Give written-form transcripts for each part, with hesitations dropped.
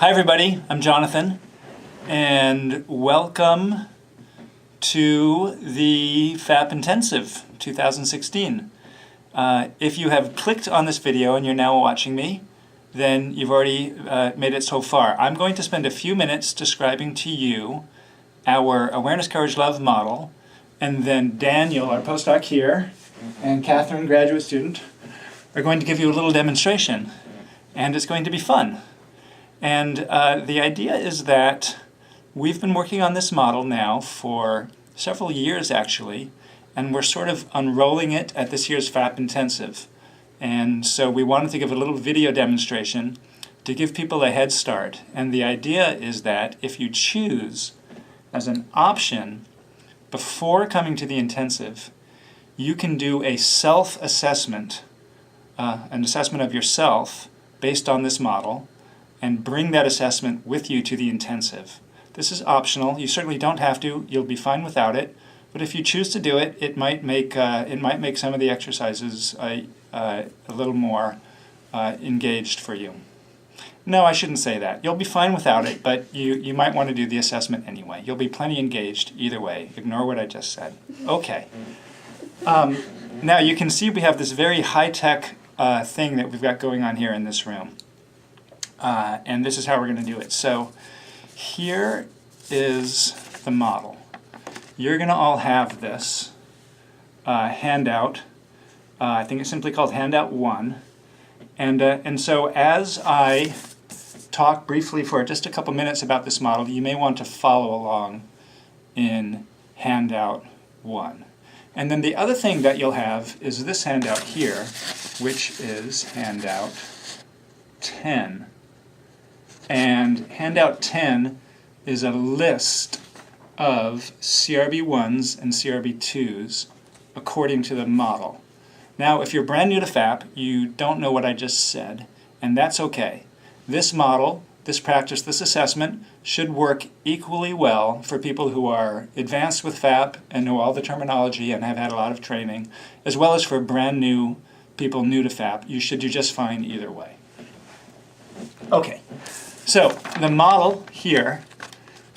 Hi everybody, I'm Jonathan, and welcome to the FAP Intensive 2016. If you have clicked on this video and you're now watching me, then you've already made it so far. I'm going to spend a few minutes describing to you our Awareness, Courage, Love model, and then Daniel, our postdoc here, and Catherine, graduate student, are going to give you a little demonstration, and it's going to be fun. And the idea is that we've been working on this model now for several years actually, and we're sort of unrolling it at this year's FAP Intensive. And so we wanted to give a little video demonstration to give people a head start. And the idea is that if you choose as an option before coming to the intensive, you can do a self-assessment, an assessment of yourself based on this model, and bring that assessment with you to the intensive. This is optional. You certainly don't have to. You'll be fine without it. But if you choose to do it, it might make some of the exercises a little more engaged for you. No, I shouldn't say that. You'll be fine without it, but you might want to do the assessment anyway. You'll be plenty engaged either way. Ignore what I just said. Okay. Now you can see we have this very high-tech thing that we've got going on here in this room. And this is how we're going to do it. So here is the model. You're going to all have this handout. I think it's simply called Handout 1. And so as I talk briefly for just a couple minutes about this model, you may want to follow along in Handout 1. And then the other thing that you'll have is this handout here, which is Handout 10. And Handout 10 is a list of CRB1s and CRB2s according to the model. Now, if you're brand new to FAP, you don't know what I just said, and that's okay. This model, this practice, this assessment should work equally well for people who are advanced with FAP and know all the terminology and have had a lot of training, as well as for brand new people new to FAP. You should do just fine either way. Okay. So the model here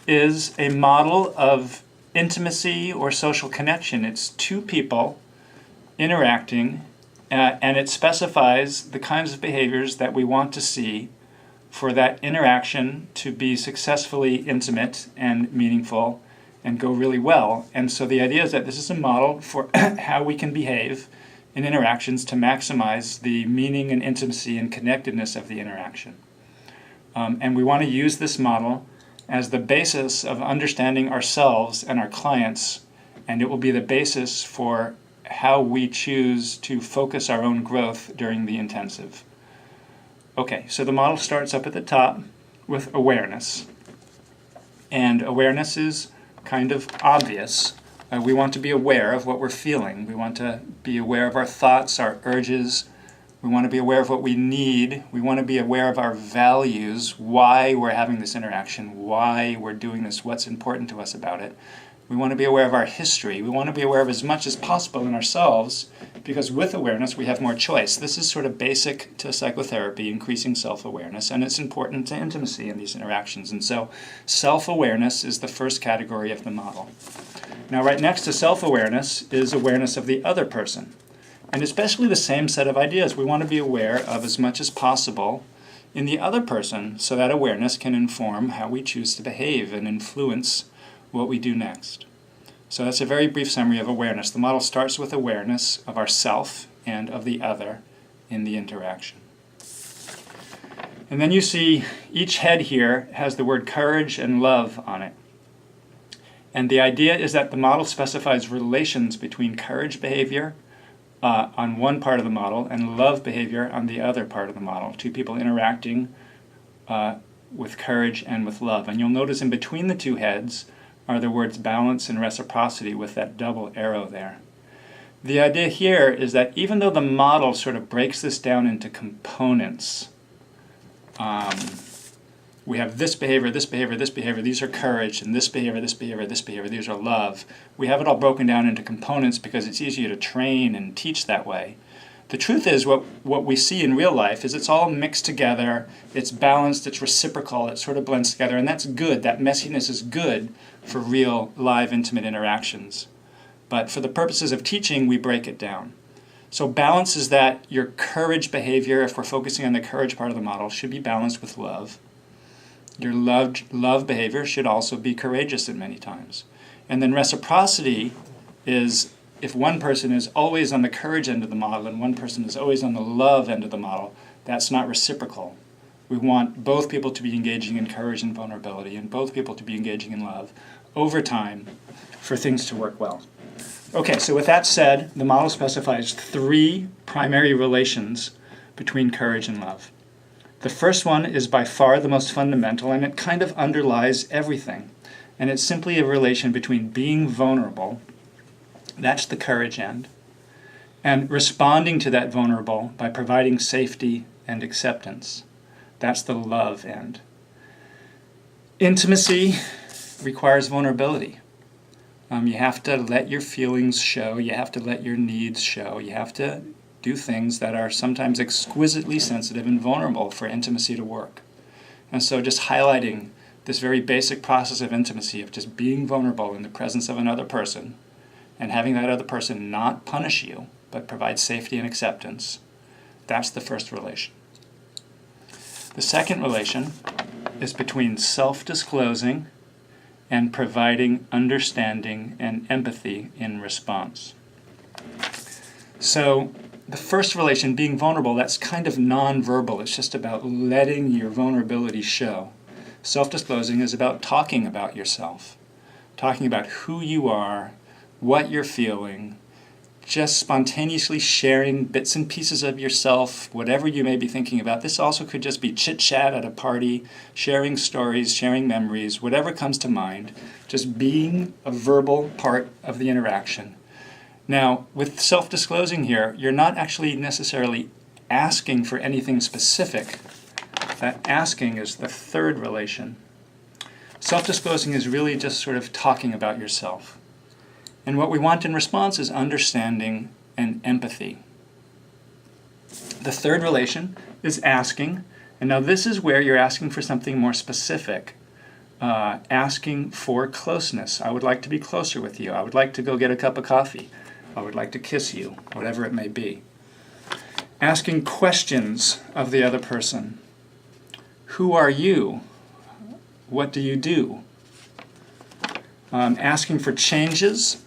is a model of intimacy or social connection. It's two people interacting, and it specifies the kinds of behaviors that we want to see for that interaction to be successfully intimate and meaningful and go really well. And so the idea is that this is a model for how we can behave in interactions to maximize the meaning and intimacy and connectedness of the interaction. And we want to use this model as the basis of understanding ourselves and our clients, and it will be the basis for how we choose to focus our own growth during the intensive. Okay, so the model starts up at the top with awareness. And awareness is kind of obvious. We want to be aware of what we're feeling. We want to be aware of our thoughts, our urges. We want to be aware of what we need. We want to be aware of our values, why we're having this interaction, why we're doing this, what's important to us about it. We want to be aware of our history. We want to be aware of as much as possible in ourselves, because with awareness we have more choice. This is sort of basic to psychotherapy, increasing self-awareness, and it's important to intimacy in these interactions. And so self-awareness is the first category of the model. Now right next to self-awareness is awareness of the other person. And especially the same set of ideas. We want to be aware of as much as possible in the other person, so that awareness can inform how we choose to behave and influence what we do next. So that's a very brief summary of awareness. The model starts with awareness of ourself and of the other in the interaction. And then you see each head here has the word courage and love on it. And the idea is that the model specifies relations between courage behavior on one part of the model and love behavior on the other part of the model. Two people interacting with courage and with love. And you'll notice in between the two heads are the words balance and reciprocity with that double arrow there. The idea here is that even though the model sort of breaks this down into components, we have this behavior, this behavior, this behavior, these are courage, and this behavior, this behavior, this behavior, these are love. We have it all broken down into components because it's easier to train and teach that way. The truth is, what we see in real life is it's all mixed together, it's balanced, it's reciprocal, it sort of blends together, and that's good. That messiness is good for real, live, intimate interactions. But for the purposes of teaching, we break it down. So balance is that your courage behavior, if we're focusing on the courage part of the model, should be balanced with love. Your love behavior should also be courageous at many times. And then reciprocity is if one person is always on the courage end of the model and one person is always on the love end of the model, that's not reciprocal. We want both people to be engaging in courage and vulnerability and both people to be engaging in love over time for things to work well. Okay, so with that said, the model specifies 3 primary relations between courage and love. The first one is by far the most fundamental, and it kind of underlies everything. And it's simply a relation between being vulnerable, that's the courage end, and responding to that vulnerable by providing safety and acceptance. That's the love end. Intimacy requires vulnerability. You have to let your feelings show, you have to let your needs show, you have to do things that are sometimes exquisitely sensitive and vulnerable for intimacy to work. And so just highlighting this very basic process of intimacy, of just being vulnerable in the presence of another person, and having that other person not punish you, but provide safety and acceptance, that's the first relation. The second relation is between self-disclosing and providing understanding and empathy in response. So the first relation, being vulnerable, that's kind of non-verbal. It's just about letting your vulnerability show. Self-disclosing is about talking about yourself, talking about who you are, what you're feeling, just spontaneously sharing bits and pieces of yourself, whatever you may be thinking about. This also could just be chit-chat at a party, sharing stories, sharing memories, whatever comes to mind, just being a verbal part of the interaction. Now, with self-disclosing here, you're not actually necessarily asking for anything specific. That asking is the third relation. Self-disclosing is really just sort of talking about yourself. And what we want in response is understanding and empathy. The third relation is asking, and now this is where you're asking for something more specific. Asking for closeness. I would like to be closer with you. I would like to go get a cup of coffee. I would like to kiss you, whatever it may be. Asking questions of the other person. Who are you? What do you do? Asking for changes.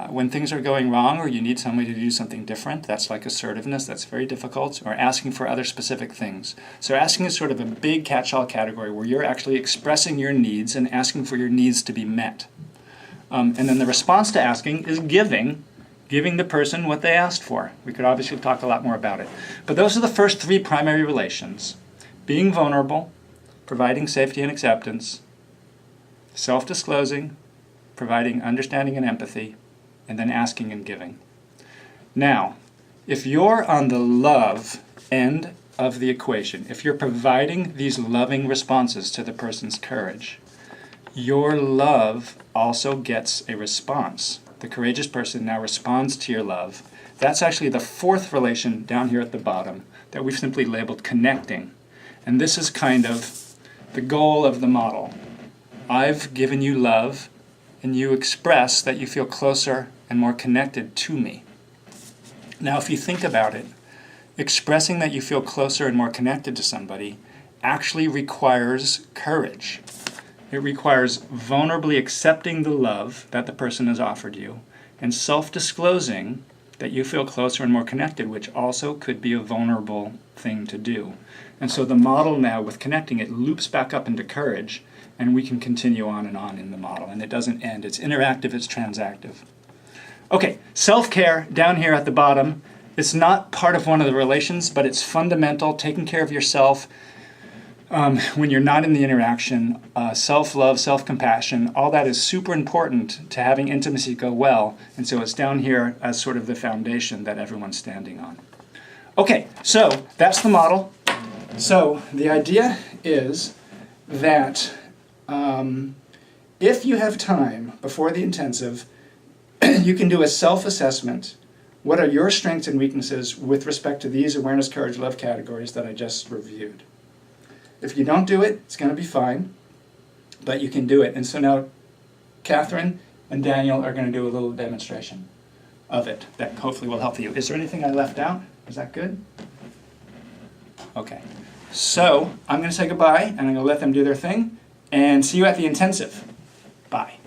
When things are going wrong or you need somebody to do something different, that's like assertiveness, that's very difficult, or asking for other specific things. So asking is sort of a big catch-all category where you're actually expressing your needs and asking for your needs to be met. And then the response to asking is giving the person what they asked for. We could obviously talk a lot more about it. But those are the first 3 primary relations. Being vulnerable, providing safety and acceptance, self-disclosing, providing understanding and empathy, and then asking and giving. Now, if you're on the love end of the equation, if you're providing these loving responses to the person's courage, your love also gets a response. The courageous person now responds to your love. That's actually the 4th relation down here at the bottom that we've simply labeled connecting. And this is kind of the goal of the model. I've given you love, and you express that you feel closer and more connected to me. Now, if you think about it, expressing that you feel closer and more connected to somebody actually requires courage. It requires vulnerably accepting the love that the person has offered you and self-disclosing that you feel closer and more connected, which also could be a vulnerable thing to do. And so the model now, with connecting, it loops back up into courage, and we can continue on in the model. And it doesn't end. It's interactive, it's transactive. Okay, self-care down here at the bottom. It's not part of one of the relations, but it's fundamental. Taking care of yourself when you're not in the interaction, self-love, self-compassion, all that is super important to having intimacy go well. And so it's down here as sort of the foundation that everyone's standing on. Okay, so that's the model. So the idea is that if you have time before the intensive, you can do a self-assessment what are your strengths and weaknesses with respect to these awareness, courage, love categories that I just reviewed? If you don't do it, it's going to be fine, but you can do it. And so now Catherine and Daniel are going to do a little demonstration of it that hopefully will help you. Is there anything I left out? Is that good? Okay. So I'm going to say goodbye, and I'm going to let them do their thing, and see you at the intensive. Bye.